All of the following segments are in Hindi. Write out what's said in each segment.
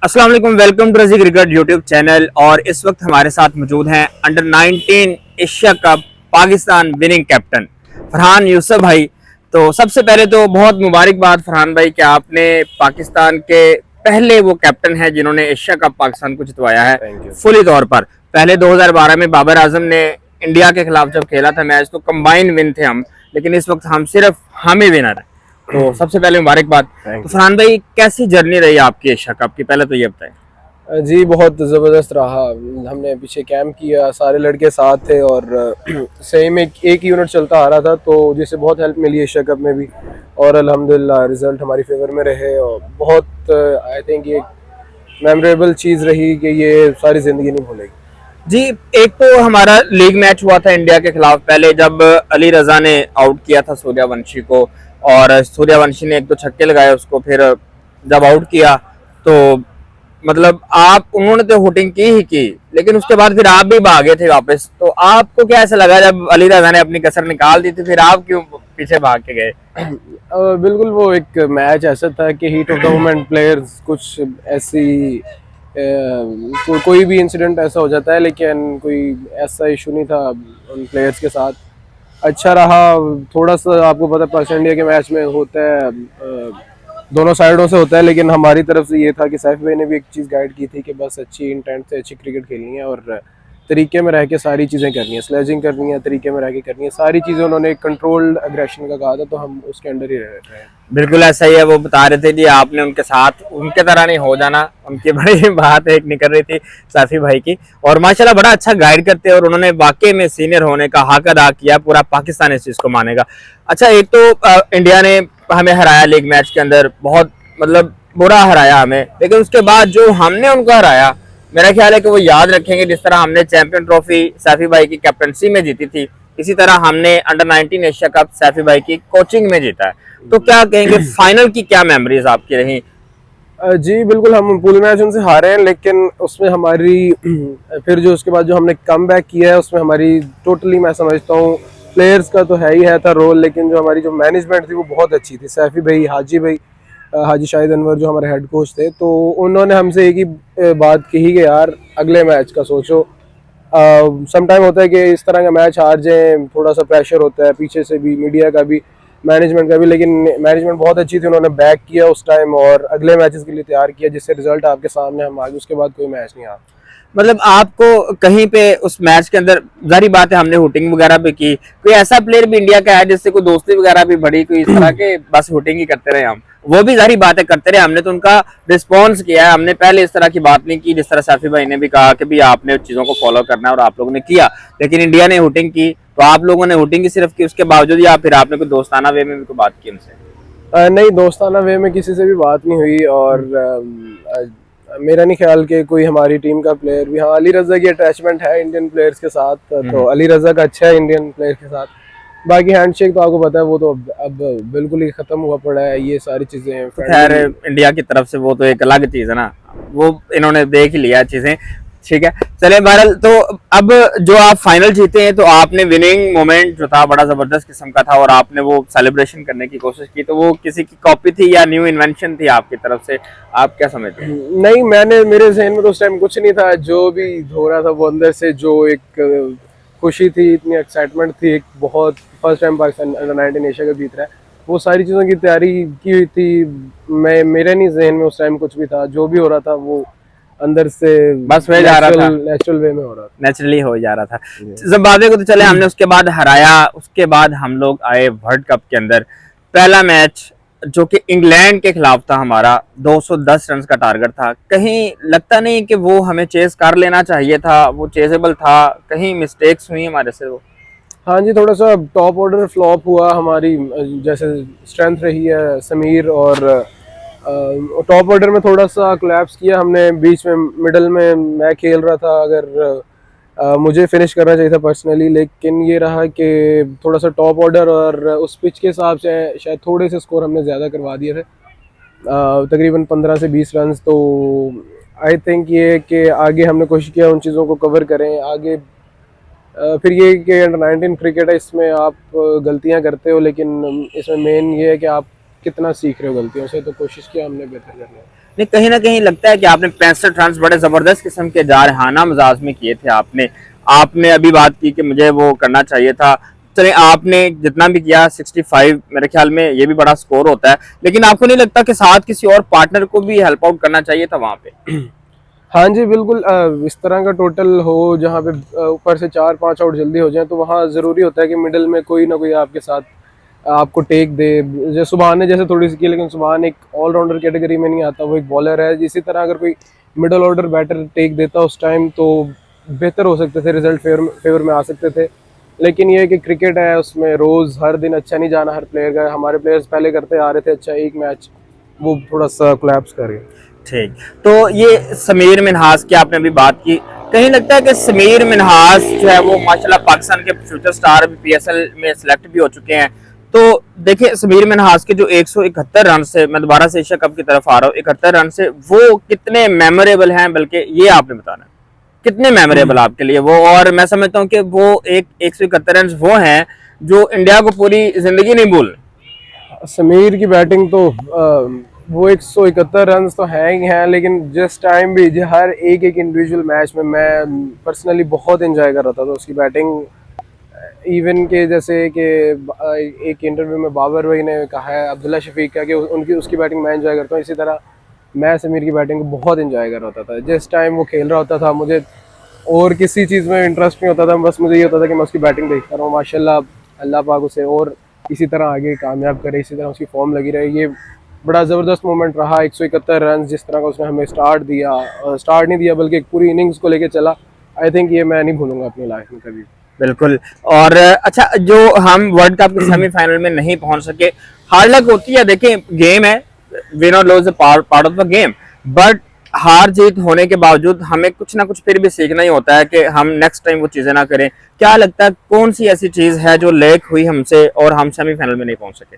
अस्सलाम वालेकुम, वेलकम टू रजी क्रिकेट यूट्यूब चैनल। और इस वक्त हमारे साथ मौजूद हैं under 19 Asia cup Pakistan winning captain Farhan Yusuf भाई। तो सबसे पहले तो बहुत मुबारकबाद फरहान भाई कि आपने पाकिस्तान के पहले वो कैप्टन हैं जिन्होंने एशिया कप पाकिस्तान को जितवाया है फुली तौर पर। पहले 2012 में बाबर आजम ने इंडिया के खिलाफ जब खेला था मैच तो कंबाइन विन थे हम, लेकिन इस वक्त हम सिर्फ हामी विनर है। तो सबसे पहले मुबारकबाद। तो फरहान भाई, कैसी जर्नी रही आपकी एशिया कप की, पहले तो ये बताएं। जी बहुत ज़बरदस्त रहा। हमने पीछे कैंप किया, सारे लड़के साथ थे और सही में एक यूनिट चलता आ रहा था, तो जिससे बहुत हेल्प मिली एशिया कप में भी। और अल्हम्दुलिल्लाह रिजल्ट हमारी फेवर में रहे और बहुत आई थिंक ये मेमोरेबल चीज़ रही कि ये सारी ज़िंदगी नहीं भूलेगी। जी, एक तो हमारा लीग मैच हुआ था इंडिया के खिलाफ, पहले जब अली रजा ने आउट किया था सूर्यवंशी को और सूर्यवंशी ने एक दो छक्के लगाए उसको, फिर जब आउट किया तो मतलब आप उन्होंने तो हुटिंग की ही की, लेकिन उसके बाद फिर आप भी भागे थे वापस। तो आपको क्या ऐसा लगा जब अली रजा ने अपनी कसर निकाल दी थी, फिर आप क्यों पीछे भाग के गए? बिल्कुल, वो एक मैच ऐसा था कि heat of the moment players कुछ ऐसी कोई भी इंसिडेंट ऐसा हो जाता है, लेकिन कोई ऐसा इशू नहीं था उन प्लेयर्स के साथ। अच्छा रहा। थोड़ा सा आपको पता है पाकिस्तान इंडिया के मैच में होता है, दोनों साइडों से होता है, लेकिन हमारी तरफ से ये था कि सैफ भाई ने भी एक चीज़ गाइड की थी कि बस अच्छी इंटेंट से अच्छी क्रिकेट खेलनी है और तरीके में रह के सारी चीज़ें करनी है, स्लेजिंग करनी है, तरीके में रह के करनी है, सारी चीज़ें उन्होंने कंट्रोल्ड एग्रेशन का कहा था, तो हम उसके अंडर ही रह रहे हैं। बिल्कुल ऐसा ही है। वो बता रहे थे जी आपने उनके साथ उनके तरह नहीं हो जाना, उनकी बड़ी बात एक निकल रही थी साफी भाई की। और माशाल्लाह बड़ा अच्छा गाइड करते हैं और उन्होंने वाकई में सीनियर होने का हक अदा किया, पूरा पाकिस्तान इस चीज को मानेगा। अच्छा, एक तो इंडिया ने हमें हराया लीग मैच के अंदर, बहुत मतलब बुरा हराया हमें, लेकिन उसके बाद जो हमने उनको हराया, मेरा ख्याल है कि वो याद रखेंगे। जिस तरह हमने चैंपियन ट्रॉफी सैफी भाई की कैप्टनसी में जीती थी, इसी तरह हमने अंडर 19 एशिया कप सैफी भाई की कोचिंग में जीता है। तो क्या कहेंगे, फाइनल की क्या मेमोरीज आपकी रही? जी बिल्कुल, हम पूल मैच उनसे हारे हैं, लेकिन उसमें हमारी फिर जो उसके बाद जो हमने कम बैक किया है उसमें हमारी टोटली मैं समझता हूँ प्लेयर्स का तो है ही है था रोल, लेकिन जो हमारी जो मैनेजमेंट थी वो बहुत अच्छी थी। सैफी भाई, हाजी भाई, हाजी शाहिद अनवर जो हमारे हेड कोच थे, तो उन्होंने हमसे एक ही बात कही कि यार अगले मैच का सोचो। सम टाइम होता है कि इस तरह का मैच हार जाए, थोड़ा सा प्रेशर होता है पीछे से भी, मीडिया का भी, मैनेजमेंट का भी, लेकिन मैनेजमेंट बहुत अच्छी थी, उन्होंने बैक किया उस टाइम और अगले मैचेस के लिए तैयार किया, जिससे रिजल्ट आपके सामने हम आगे उसके बाद कोई मैच नहीं आ। मतलब आपको कहीं पे उस मैच के अंदर, जारी बात है हमने हुटिंग वगैरह भी की, कोई ऐसा प्लेयर भी इंडिया का है जिससे कोई दोस्ती वगैरह भी बढ़ी, कोई इस तरह के बस हुटिंग ही करते रहे हम? वो भी जारी बात है करते रहे, हमने तो उनका रिस्पॉन्स किया है, हमने पहले इस तरह की बात नहीं की जिस तरह साफी भाई ने भी कहा कि भी आपने चीजों को फॉलो करना है और आप लोगों ने किया। लेकिन इंडिया ने हुटिंग की, तो आप लोगों ने हुटिंग की सिर्फ की, उसके बावजूद या फिर आपने कोई दोस्ताना वे में भी कोई बात की उनसे? नहीं, दोस्ताना वे में किसी से भी बात नहीं हुई और मेरा नहीं ख्याल कि कोई हमारी टीम का प्लेयर भी, हाँ अली रजा की अटैचमेंट है इंडियन प्लेयर्स के साथ, तो अली रजा का अच्छा है इंडियन प्लेयर के साथ। बाकी हैंडशेक तो आपको पता है वो तो अब बिल्कुल ही खत्म हुआ पड़ा है, ये सारी चीजें तो खैर इंडिया की तरफ से वो तो एक अलग चीज है ना, वो इन्होंने देख ही लिया चीजें, ठीक है। चले बहरहाल, तो अब जो आप फाइनल जीते हैं तो आपने विनिंग मोमेंट जो था बड़ा जबरदस्त किस्म का था और आपने वो सेलिब्रेशन करने की कोशिश की, तो वो किसी की कॉपी थी या न्यू इन्वेंशन थी आपकी तरफ से, आप क्या समझते हैं? नहीं, मेरे जहन में तो उस टाइम कुछ नहीं था, जो भी हो रहा था वो अंदर से जो एक खुशी थी, इतनी एक्साइटमेंट थी, एक बहुत first time Pakistan under 19 Asia cup जीत रहा है, वो सारी चीज़ों की तैयारी की हुई थी। मेरे नहीं जहन में उस टाइम कुछ भी था, जो भी हो रहा था वो अंदर से बस हो जा रहा था, नेचुरल वे में हो रहा था, नेचुरली हो जा रहा था। जिम्बाब्वे को तो चले हमने उसके बाद हराया, उसके बाद हम लोग आए वर्ल्ड कप के अंदर। पहला मैच जो कि इंग्लैंड के खिलाफ था हमारा, 210 रन का टारगेट था, कहीं लगता नहीं कि वो हमें चेस कर लेना चाहिए था, वो चेसेबल था, कहीं मिस्टेक्स हुई हमारे से वो? हाँ जी, थोड़ा सा टॉप ऑर्डर फ्लॉप हुआ हमारी, जैसे स्ट्रेंथ रही है समीर, और टॉप ऑर्डर में थोड़ा सा कोलैप्स किया हमने, बीच में मिडल में मैं खेल रहा था, अगर मुझे फिनिश करना चाहिए था पर्सनली, लेकिन ये रहा कि थोड़ा सा टॉप ऑर्डर और उस पिच के हिसाब से शायद थोड़े से स्कोर हमने ज़्यादा करवा दिए थे, तकरीबन 15 से 20 रन। तो आई थिंक ये कि आगे हमने कोशिश किया उन चीज़ों को कवर करें आगे। फिर ये कि अंडर 19 क्रिकेट है, इसमें आप गलतियां करते हो, लेकिन इसमें मेन ये है कि आप कितना सीख रहे हो गलतियों से, तो कोशिश किया हमने बेहतर करने। नहीं कहीं ना कहीं लगता है कि आपने 65 रन बड़े जबरदस्त किस्म के जारहाना मिजाज में किए थे आपने। आपने अभी बात की कि मुझे वो करना चाहिए था, चले आपने जितना भी किया 65 मेरे ख्याल में ये भी बड़ा स्कोर होता है, लेकिन आपको नहीं लगता कि साथ किसी और पार्टनर को भी हेल्प आउट करना चाहिए था वहां पे? हाँ जी बिल्कुल, इस तरह का टोटल हो जहाँ पे ऊपर से 4-5 आउट जल्दी हो जाए, तो वहाँ ज़रूरी होता है कि मिडिल में कोई ना कोई आपके साथ आपको टेक दे। जैसे सुभान ने जैसे थोड़ी सी की, लेकिन सुभान एक ऑलराउंडर कैटेगरी में नहीं आता, वो एक बॉलर है। इसी तरह अगर कोई मिडिल ऑर्डर बैटर टेक देता उस टाइम तो बेहतर हो सकते थे, रिजल्ट फेवर में आ सकते थे। लेकिन ये है कि क्रिकेट है, उसमें रोज़ हर दिन अच्छा नहीं जाना हर प्लेयर का। हमारे प्लेयर्स पहले करते आ रहे थे अच्छा, एक मैच वो थोड़ा सा कोलैप्स कर गए। ठीक, तो ये समीर मिन्हास की आपने अभी बात की, कहीं लगता है कि समीर मिन्हास जो है वो माशाल्लाह पाकिस्तान के फ्यूचर स्टार भी पीएसएल में सिलेक्ट भी हो चुके हैं। तो देखिए समीर मिन्हास के जो 171 रन से, मैं दोबारा से एशिया कप की तरफ आ रहा हूँ, 71 रन से वो कितने मेमोरेबल हैं, बल्कि ये आपने बताना कितने मेमोरेबल आपके लिए वो। और मैं समझता हूँ कि वो एक 171 रन वो हैं जो इंडिया को पूरी जिंदगी नहीं भूल। समीर की बैटिंग तो वो 171 रन तो हैं ही हैं, लेकिन जिस टाइम भी हर एक इंडिविजुअल मैच में मैं पर्सनली बहुत एंजॉय कर रहा था तो उसकी बैटिंग। इवन के जैसे कि एक इंटरव्यू में बाबर भाई ने कहा है अब्दुल्ला शफीक का कि उनकी उसकी बैटिंग मैं एंजॉय करता हूँ, इसी तरह मैं समीर की बैटिंग को बहुत एंजॉय कर रहा होता था। जिस टाइम वो खेल रहा होता था मुझे और किसी चीज़ में इंटरेस्ट नहीं होता था, बस मुझे ये होता था कि मैं उसकी बैटिंग देखता रहा हूँ। माशाल्लाह अल्लाह पाक उसे और इसी तरह आगे कामयाब करे, इसी तरह उसकी फॉर्म लगी रहे। ये बड़ा ज़बरदस्त मोमेंट रहा, 171 रन जिस तरह का उसने हमें स्टार्ट नहीं दिया बल्कि एक पूरी इनिंग्स को लेके चला। आई थिंक ये मैं नहीं भूलूंगा अपनी लाइफ में कभी। बिल्कुल। और अच्छा, जो हम वर्ल्ड कप के सेमीफाइनल में नहीं पहुंच सके, हार लक होती है, देखें गेम है, विन और lose part of the game, but हार जीत होने के बावजूद हमें कुछ ना कुछ फिर भी सीखना ही होता है कि हम नेक्स्ट टाइम वो चीजें ना करें। क्या लगता है कौन सी ऐसी चीज है जो लेक हुई हमसे और हम सेमीफाइनल में नहीं पहुंच सके?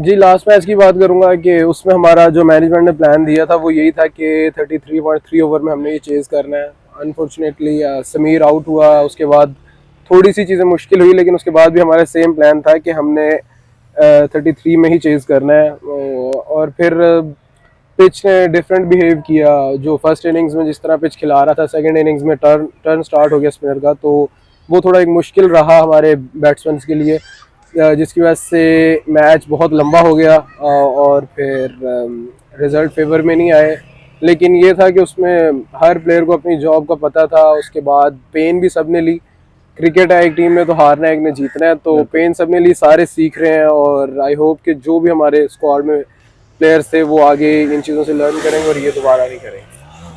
जी लास्ट मैच की बात करूंगा कि उसमें हमारा जो मैनेजमेंट ने प्लान दिया था वो यही था कि 33.3 ओवर में हमने ये चेज़ करना है। अनफॉर्चुनेटली समीर आउट हुआ, उसके बाद थोड़ी सी चीज़ें मुश्किल हुई, लेकिन उसके बाद भी हमारा सेम प्लान था कि हमने 33 में ही चेज़ करना है। और फिर पिच ने डिफरेंट बिहेव किया। जो फर्स्ट इनिंग्स में जिस तरह पिच खिला रहा था, सेकंड इनिंग्स में टर्न स्टार्ट हो गया स्पिनर का, तो वो थोड़ा एक मुश्किल रहा हमारे बैट्समैन के लिए, जिसकी वजह से मैच बहुत लंबा हो गया और फिर रिजल्ट फेवर में नहीं आए। लेकिन ये था कि उसमें हर प्लेयर को अपनी जॉब का पता था। उसके बाद पेन भी सबने ली। क्रिकेट है, एक टीम में तो हारना है, एक ने जीतना है, तो पेन सबने ली, सारे सीख रहे हैं। और आई होप कि जो भी हमारे स्क्वाड में प्लेयर्स थे वो आगे इन चीज़ों से लर्न करेंगे और ये दोबारा नहीं करेंगे।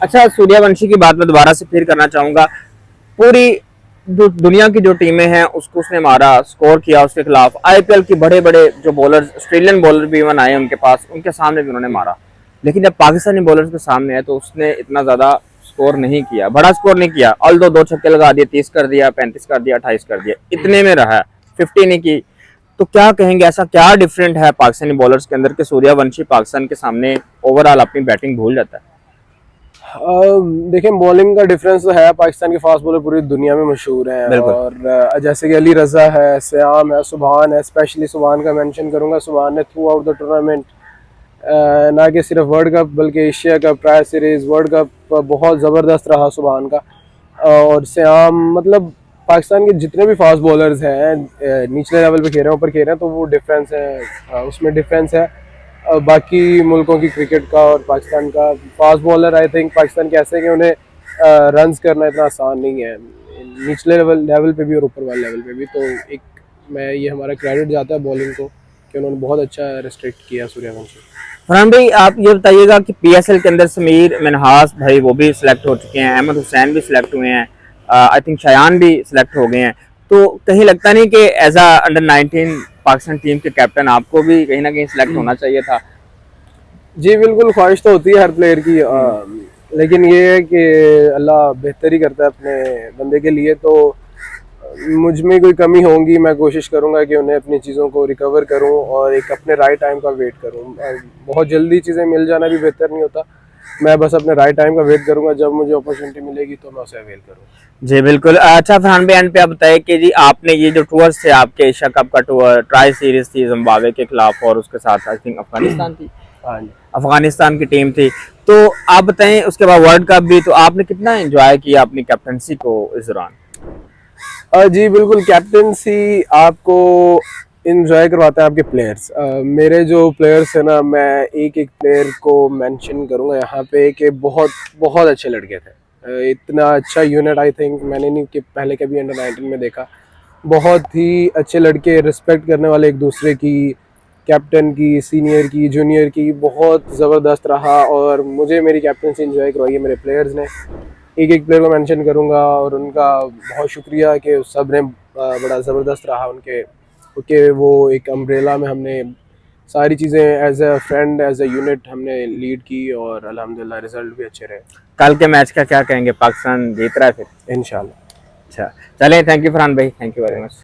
अच्छा, सूर्यवंशी की बात मैं दोबारा से फिर करना चाहूंगा। पूरी दुनिया की जो टीमें हैं उसको उसने मारा, स्कोर किया उसके खिलाफ। आईपीएल की बड़े बड़े जो बॉलर, ऑस्ट्रेलियन बॉलर भी इवन आए उनके पास, उनके सामने भी उन्होंने मारा। लेकिन जब पाकिस्तानी बॉलर्स के सामने है तो उसने इतना ज्यादा स्कोर नहीं किया, बड़ा स्कोर नहीं किया। ऑल दो छक्के लगा दिए, 30 कर दिया, 35 कर दिया, 28 कर दिया, इतने में रहा, 50 नहीं की। तो क्या कहेंगे, ऐसा क्या डिफरेंट है पाकिस्तानी बॉलर्स के अंदर कि सूर्यवंशी पाकिस्तान के सामने ओवरऑल अपनी बैटिंग भूल जाता है? देखिए बॉलिंग का डिफरेंस तो है, पाकिस्तान के फास्ट बॉलर पूरी दुनिया में मशहूर हैं। और जैसे कि अली रज़ा है, सयाम है, सुभान है। स्पेशली सुभान का मेंशन करूंगा। सुभान ने थ्रू आउट द टूर्नामेंट, ना कि सिर्फ वर्ल्ड कप बल्कि Asia cup, tri series, world cup बहुत ज़बरदस्त रहा सुभान का। और सयाम, मतलब पाकिस्तान के जितने भी फास्ट बॉलर्स हैं निचले लेवल पे खेल रहे हैं, ऊपर खेल रहे हैं, तो वो डिफरेंस है, उसमें डिफरेंस है बाकी मुल्कों की क्रिकेट का और पाकिस्तान का। Fast bowler I think Pakistan के ऐसे कि उन्हें रन्स करना इतना आसान नहीं है, निचले लेवल पे भी और ऊपर वाले लेवल पे भी। तो एक मैं ये हमारा क्रेडिट जाता है बॉलिंग को कि उन्होंने बहुत अच्छा रेस्ट्रिक्ट किया सूर्यवंशी। फरहान भाई, आप ये बताइएगा कि पीएसएल के अंदर समीर मिन्हास भाई वो भी सिलेक्ट हो चुके हैं, अहमद हुसैन भी सिलेक्ट हुए हैं, आई थिंक शायान भी सिलेक्ट हो गए हैं। तो कहीं लगता नहीं कि as a under 19 Pakistan team के कैप्टन आपको भी कहीं ना कहीं सिलेक्ट होना चाहिए था? जी बिल्कुल, ख्वाहिश तो होती है हर प्लेयर की, लेकिन ये है कि अल्लाह बेहतर ही करता है अपने बंदे के लिए। तो मुझ में कोई कमी होंगी, मैं कोशिश करूंगा कि उन्हें अपनी चीज़ों को रिकवर करूं और एक अपने राइट टाइम का वेट करूं। बहुत जल्दी चीज़ें मिल जाना भी बेहतर नहीं होता। मैं बस अपने राइट टाइम का वेट करूंगा, जब मुझे अपॉर्चुनिटी मिलेगी तो मैं उसे अवेल करूंगा। जी बिल्कुल। अच्छा फरहान भाई, एंड पे आप बताइए कि जी आपने ये जो टूर्स थे आपके, एशिया कप का टूर, ट्राई सीरीज थी जिम्बाब्वे के खिलाफ और उसके साथ आई थिंक अफगानिस्तान थी, हाँ जी। अफगानिस्तान की टीम थी। तो आप बताएं, उसके बाद वर्ल्ड कप भी, तो आपने कितना एंजॉय किया अपनी कैप्टनसी को इस दौरान? जी बिल्कुल, कैप्टेंसी आपको इंजॉय करवाता है आपके प्लेयर्स। मेरे जो प्लेयर्स हैं ना, मैं एक एक प्लेयर को मेंशन करूंगा यहाँ पे कि बहुत बहुत अच्छे लड़के थे। इतना अच्छा यूनिट आई थिंक मैंने नहीं कि पहले कभी अंडर 19 में देखा। बहुत ही अच्छे लड़के, रिस्पेक्ट करने वाले एक दूसरे की, कैप्टन की, सीनियर की, जूनियर की, बहुत ज़बरदस्त रहा। और मुझे मेरी कैप्टनसी इंजॉय करवाई है मेरे प्लेयर्स ने। एक एक प्लेयर को मेंशन करूंगा और उनका बहुत शुक्रिया कि सब ने बड़ा ज़बरदस्त रहा उनके, क्योंकि वो एक अम्ब्रेला में हमने सारी चीज़ें as a friend, as a unit हमने लीड की और अल्हम्दुलिल्लाह रिजल्ट भी अच्छे रहे कल के मैच का क्या कहेंगे? पाकिस्तान जीत रहा है फिर इंशाल्लाह। अच्छा, चलें, थैंक यू फरहान भाई, थैंक यू वेरी मच।